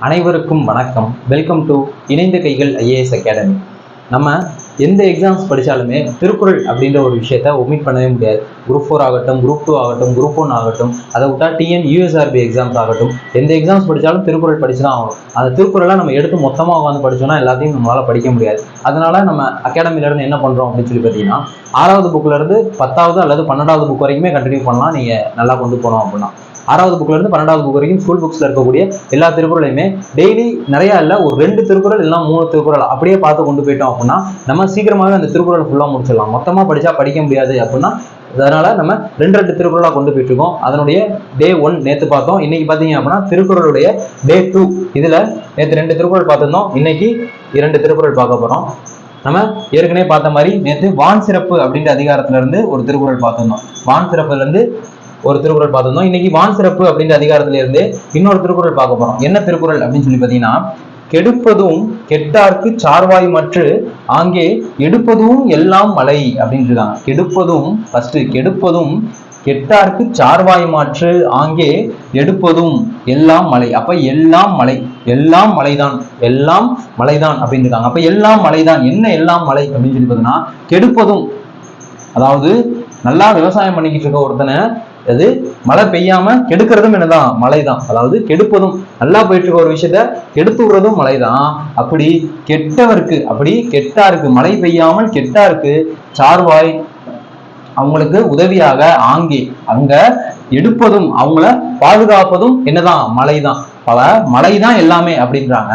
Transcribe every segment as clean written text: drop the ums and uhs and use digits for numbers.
அனைவருக்கும் வணக்கம். Welcome to இணைந்த கைகள் ஐஏஎஸ் அகாடமி. நம்ம எந்த எக்ஸாம்ஸ் படித்தாலுமே திருக்குறள் அப்படின்ற ஒரு விஷயத்த ஒமிட் பண்ணவே முடியாது. குரூப் 4 ஆகட்டும், குரூப் 2 ஆகட்டும், குரூப் 1 ஆகட்டும், அதை விட்டா டிஎன் யூஎஸ்ஆர்பி எக்ஸாம்ஸ் ஆகட்டும், எந்த எக்ஸாம்ஸ் படித்தாலும் திருக்குறள் படிச்சு தான் ஆகணும். அந்த திருக்குறளை நம்ம எடுத்து மொத்தமாக உட்காந்து படித்தோம்னா எல்லாத்தையும் நம்மளால் படிக்க முடியாது. அதனால நம்ம அகாடமிலேருந்து என்ன பண்ணுறோம் அப்படின்னு சொல்லி பார்த்தீங்கன்னா, 6வது புக்கிலேருந்து 10வது அல்லது 12வது புக் வரைக்குமே கண்டினியூ பண்ணலாம். நீங்கள் நல்லா கொண்டு போனோம் அப்படின்னா 6வது புக்லேருந்து 12வது புக் வரைக்கும் ஸ்கூல் புக்ஸில் இருக்கக்கூடிய எல்லா திருக்குறளையுமே டெய்லி நிறையா இல்லை, ஒரு 2 திருக்குறள் இல்லைனா 3 திருக்குறள் அப்படியே பார்த்து கொண்டு போயிட்டோம் அப்படின்னா நம்ம சீக்கிரமாகவே அந்த திருக்குறள் ஃபுல்லாக முடிச்சிடலாம். மொத்தமாக படித்தா படிக்க முடியாது அப்படின்னா அதனால நம்ம 2 திருக்குறளாக கொண்டு போயிட்டு இருக்கோம். அதனுடைய டே 1 நேற்று பார்த்தோம். இன்னைக்கு பார்த்தீங்க அப்படின்னா திருக்குறளுடைய டே 2. இதில் நேற்று 2 திருக்குறள் பார்த்துருந்தோம், இன்னைக்கு 2 திருக்குறள் பார்க்க போகிறோம். நம்ம ஏற்கனவே பார்த்த மாதிரி நேற்று வான் சிறப்பு அப்படின்ற அதிகாரத்துல இருந்து ஒரு திருக்குறள் பார்த்துருந்தோம். வான் சிறப்புல இருந்து ஒரு திருக்குறள் பார்த்துருந்தோம். இன்னைக்கு வான் சிறப்பு அப்படின்ற அதிகாரத்துல இருந்து இன்னொரு திருக்குறள் பார்க்க போறோம். என்ன திருக்குறள் அப்படின்னு சொல்லி பார்த்தீங்கன்னா, கெடுப்பதும் கெட்டார்க்கு சார்வாய் மற்று ஆங்கே எடுப்பதும் எல்லாம் மலை அப்படின்னு இருக்காங்க. கெடுப்பதும் ஃபர்ஸ்ட் கெடுப்பதும் கெட்டார்க்கு சார்வாய் மாற்று ஆங்கே எடுப்பதும் எல்லாம் மலை. அப்ப எல்லாம் மலை, எல்லாம் மலைதான், எல்லாம் மலைதான் அப்படின்னு இருக்காங்க. அப்ப எல்லாம் மலைதான். என்ன எல்லாம் மலை அப்படின்னு சொல்லி பார்த்தீங்கன்னா, கெடுப்பதும், அதாவது நல்லா விவசாயம் பண்ணிக்கிட்டு இருக்க ஒருத்தனை அது மழை பெய்யாம கெடுக்கிறதும் என்னதான் மழைதான். அதாவது கெடுப்பதும், நல்லா போயிட்டு இருக்க ஒரு விஷயத்த கெடுத்து விடுறதும் மழைதான். அப்படி கெட்டவருக்கு, அப்படி கெட்டாருக்கு, மழை பெய்யாமல் கெட்டாருக்கு சார்வாய், அவங்களுக்கு உதவியாக ஆங்கே, அங்க எடுப்பதும் அவங்கள பாதுகாப்பதும் என்னதான் மழைதான். பல மழைதான் எல்லாமே அப்படின்றாங்க.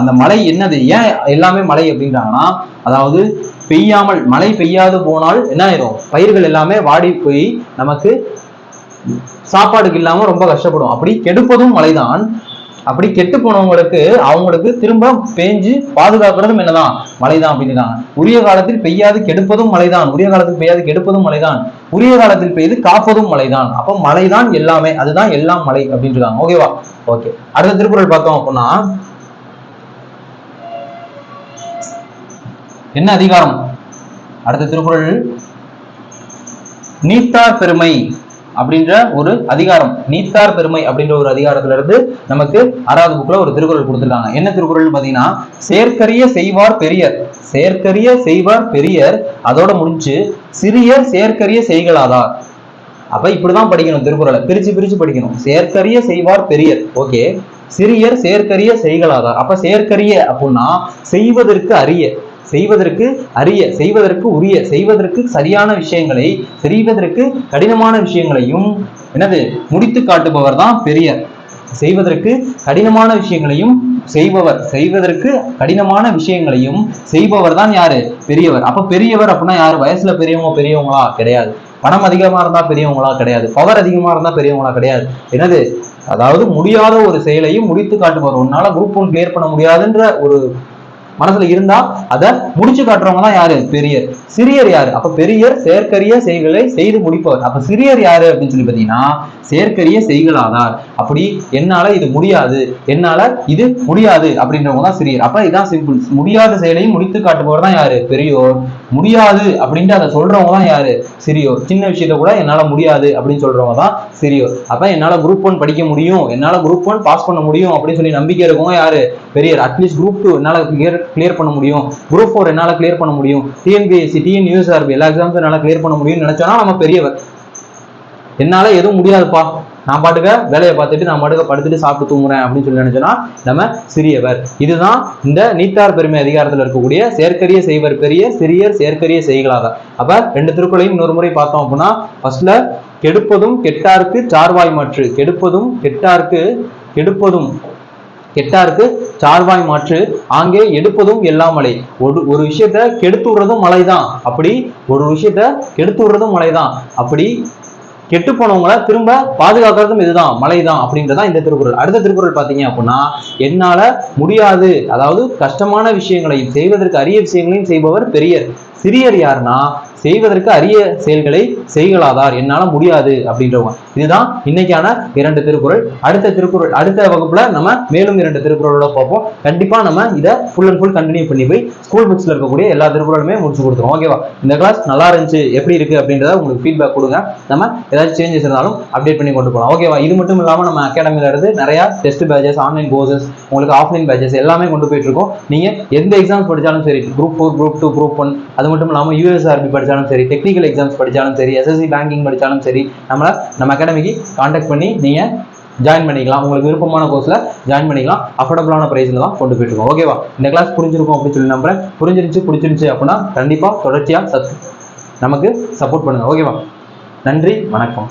அந்த மழை என்னது, ஏன் எல்லாமே மழை அப்படின்றாங்கன்னா, அதாவது பெய்யாமல், மழை பெய்யாது போனால் என்ன ஆயிரும், பயிர்கள் எல்லாமே வாடி போய் நமக்கு சாப்பாடுக்கு இல்லாம ரொம்ப கஷ்டப்படும். அப்படி கெடுப்பதும் மழைதான். அப்படி கெட்டு போனவங்களுக்கு அவங்களுக்கு திரும்ப பேஞ்சு பாதுகாக்கிறதும் என்னதான் மழைதான் அப்படின்றாங்க. உரிய காலத்தில் பெய்யாது கெடுப்பதும் மழைதான், உரிய காலத்தில் பெய்யாது கெடுப்பதும் மழைதான், உரிய காலத்தில் பெய்து காப்பதும் மழைதான். அப்ப மழைதான் எல்லாமே, அதுதான் எல்லாம் மழை அப்படின்றாங்க. ஓகேவா? ஓகே, அடுத்த திருக்குறள் பார்த்தோம் அப்படின்னா, என்ன அதிகாரம்? அடுத்த திருக்குறள் நீத்தார் பெருமை அப்படின்ற ஒரு அதிகாரம். நீத்தார் பெருமை அப்படின்ற ஒரு அதிகாரத்துல இருந்து நமக்கு 6வது புக்ல ஒரு திருக்குறள் கொடுத்திருக்காங்க. என்ன திருக்குறள் பாத்தீங்கன்னா, செயற்கரிய செய்வார் பெரியர், செயற்கரிய செய்வார் பெரியர், அதோட முடிஞ்சு சிறியர் செயற்கரிய செய்களாதார். அப்ப இப்படிதான் படிக்கணும், திருக்குறளை பிரிச்சு பிரிச்சு படிக்கணும். செயற்கரிய செய்வார் பெரியர், ஓகே, சிறியர் செயற்கரிய செய்களாதார். அப்ப செயற்கரிய அப்படின்னா செய்வதற்கு அரிய, செய்வதற்கு அரிய, செய்வதற்கு உரிய, செய்வதற்கு சரியான விஷயங்களை, செய்வதற்கு கடினமான விஷயங்களையும் என்னது முடித்து காட்டுபவர் தான் பெரியர். செய்வதற்கு கடினமான விஷயங்களையும் செய்பவர், செய்வதற்கு கடினமான விஷயங்களையும் செய்பவர் தான் யாரு, பெரியவர். அப்ப பெரியவர் அப்படின்னா யாரு, வயசுல பெரியவங்களா கிடையாது, பணம் அதிகமா இருந்தா பெரியவங்களா கிடையாது, பவர் அதிகமா இருந்தா பெரியவங்களா கிடையாது. என்னது, அதாவது முடியாத ஒரு செயலையும் முடித்து காட்டுபவர். உன்னால குரூப் 1 கிளியர் பண்ண முடியாதுன்ற ஒரு மனசுல இருந்தா அதை முடிச்சு காட்டுறவங்க தான் யாரு, பெரியர். சிறியர் யாரு? அப்ப பெரியர் செயற்கரிய செய்களை செய்து முடிப்பவர். அப்ப சிறியர் யாரு அப்படின்னு சொல்லி பாத்தீங்கன்னா, செயற்கரிய செய்களாதார். அப்படி என்னால இது முடியாது, என்னால இது முடியாது அப்படின்றவங்க தான் சிறியர். அப்ப இதான் சிம்பிள். முடியாத செயலையும் முடித்து காட்டுபவர் தான் யாரு, பெரியோர். முடியாது அப்படின்ட்டு அதை சொல்றவங்க தான் யாரு, சிறியோர். சின்ன விஷயத்த கூட என்னால முடியாது அப்படின்னு சொல்றவங்க தான் சிறியோர். அப்ப என்னால குரூப் 1 படிக்க முடியும், என்னால குரூப் 1 பாஸ் பண்ண முடியும் அப்படின்னு சொல்லி நம்பிக்கை இருக்கவங்க யாரு, பெரியர். அட்லீஸ்ட் குரூப் 2 என்னால கிளியர் பண்ண முடியும், குரூப் 4 என்னால கிளியர் பண்ண முடியும், டிஎன்பிஎஸ்சி டிஎன் யூஎஸ்ஆர்பி எல்லா எக்ஸாம்ஸும் என்னால கிளியர் பண்ண முடியும்னு நினைச்சோம்னா நம்ம பெரியவர். என்னால எதுவும் முடியாதுப்பா, நான் பாட்டுக்க வேலையை பார்த்துட்டு நான் பாட்டுக்க படுத்துட்டு சாப்பிட்டு தூங்குறேன் அப்படின்னு சொல்லி நினைச்சோன்னா நம்ம சிறியவர். இதுதான் இந்த நீத்தார் பெருமை அதிகாரத்தில் இருக்கக்கூடிய செயற்கரிய செய்வர் பெரியர், சிறியர் செயற்கரிய செய்களாதார். அப்ப 2 திருக்குறளையும் இன்னொரு முறை பார்த்தோம் அப்படின்னா, ஃபர்ஸ்ட்ல கெடுப்பதும் கெட்டாருக்கு சார்வாய் மாற்று, கெடுப்பதும் கெட்டாருக்கு, கெடுப்பதும் கெட்டாருக்கு சார்வாய் மாற்று ஆங்கே எடுப்பதும் எல்லாம் மழை. ஒரு விஷயத்த கெடுத்து விடுறதும் மழைதான், அப்படி ஒரு விஷயத்த கெடுத்து விடுறதும் மழைதான், அப்படி கெட்டு போனவங்களை திரும்ப பாதுகாக்கிறதும் இதுதான் மழைதான் அப்படின்றதான் இந்த திருக்குறள். அடுத்த திருக்குறள் பாத்தீங்க அப்படின்னா, என்னால முடியாது, அதாவது கஷ்டமான விஷயங்களையும் செய்வதற்கு அரிய விஷயங்களையும் செய்பவர் பெரியர். சிறியர் யாருன்னா செய்வதற்கு அரிய செயல்களை செய்கலாதார், என்னால முடியாது அப்படின்றவங்க. இதுதான் இன்னைக்கான 2 திருக்குறள். அடுத்த வகுப்புல நம்ம மேலும் 2 திருக்குறளோட பார்ப்போம். கண்டிப்பா நம்ம இதை ஃபுல் அண்ட் ஃபுல் கண்டினியூ பண்ணி போய் ஸ்கூல் புக்ஸ்ல இருக்கக்கூடிய எல்லா திருக்குறளுமே முடிச்சு கொடுத்துருவோம். ஓகேவா? இந்த கிளாஸ் நல்லா இருந்துச்சு, எப்படி இருக்கு அப்படின்றத உங்களுக்கு ஃபீட்பேக் கொடுங்க. நம்ம ஏதாச்சும் சேஞ்சஸ் இருந்தாலும் அப்டேட் பண்ணி கொண்டு போகலாம். ஓகேவா? இது மட்டும் இல்லாம நம்ம அகாடமில இருந்து நிறைய டெஸ்ட் பேட்சஸ், ஆன்லைன் கோர்சஸ், உங்களுக்கு ஆஃப்லைன் பேட்சஸ் எல்லாமே கொண்டு போயிட்டு இருக்கோம். நீங்க எந்த எக்ஸாம்ஸ் படிச்சாலும் சரி, குரூப் 4, குரூப் 2, குரூப் 1, அது மட்டும் இல்லாம யூஎஸ்ஆர்பி படிச்சாலும் சரி, டெக்னிக்கல் எக்ஸாம்ஸ் படிச்சாலும் சரி, எஸ்எஸ்சி பேங்கிங் படிச்சாலும் சரி, நம்ம அகாடமிக்கு கான்டாக்ட் பண்ணி நீங்க ஜாயின் பண்ணிக்கலாம். உங்களுக்கு விருப்பமான கோர்ஸ்ல ஜாயின் பண்ணிக்கலாம். அஃபோர்டபுளான பிரைஸ்ல தான் கொண்டு போயிட்டு இருக்கோம். ஓகேவா? இந்த கிளாஸ் புரிஞ்சிருக்கும் அப்படின்னு சொல்லி நம்புறேன். பிடிச்சிருந்துச்சு அப்படின்னா கண்டிப்பா தொடர்ச்சியா நமக்கு சப்போர்ட் பண்ணுங்க. ஓகேவா? நன்றி, வணக்கம்.